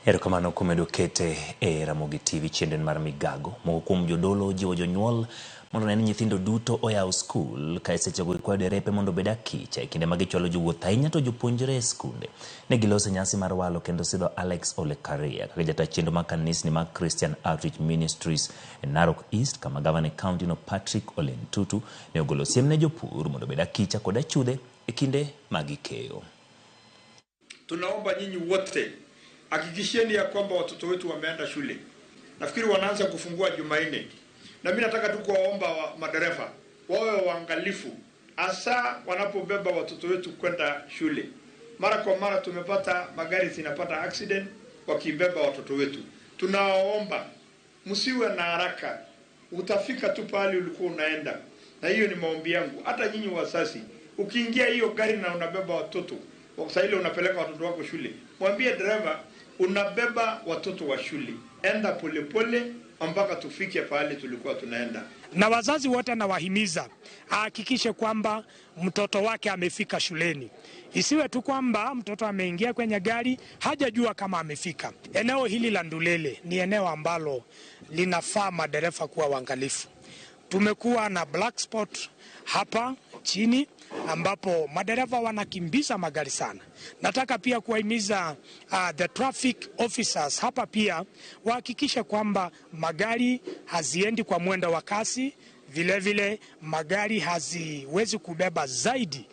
Erokamano kuom medo kete e Ramogi TV chienden mar migago. Moko kuom jodolo jiwo jonyuol mondo ne nyithindo duto oyaw skul kae sechego ikwayo derepe mondo obed akicha e kinde ma gichwalo jowuoth ahinya to jopuonjre e skunde. Ne giloso nyasi mar walo kendo sidho Alex Ole Karia kaka jata chendo mar kanisni mag Christian Outreach Ministries e Narok East, kama gavana e kaunti no Patrick Ole Ntutu ne ogolo siem ne jopur mondo obed akicha kod achudhe e kinde magikeyo. Tunaomba nyinyi wote hakikisheni ya kwamba watoto wetu wameenda shule. Nafikiri wanaanza kufungua Jumanne. Na mimi nataka tu kuwaomba madereva wawe waangalifu hasa wanapobeba watoto wetu kwenda shule. Mara kwa mara tumepata magari zinapata accident wakibeba watoto wetu. Tunawaomba msiwe na haraka. Utafika tu pale ulikuwa unaenda. Na hiyo ni maombi yangu. Hata nyinyi wazazi, ukiingia hiyo gari na unabeba watoto, wakati ile unapeleka watoto wako shule, mwambie dereva unabeba watoto wa shule. Enda polepole mpaka tufike pale tulikuwa tunaenda. Na wazazi wote nawahimiza ahakikishe kwamba mtoto wake amefika shuleni. Isiwe tu kwamba mtoto ameingia kwenye gari hajajua kama amefika. Eneo hili la Ndulele ni eneo ambalo linafaa madereva kuwa waangalifu. Tumekuwa na black spot hapa chini ambapo madereva wanakimbiza magari sana. Nataka pia kuwahimiza the traffic officers hapa pia wahakikishe kwamba magari haziendi kwa mwendo wa kasi, vile vile magari haziwezi kubeba zaidi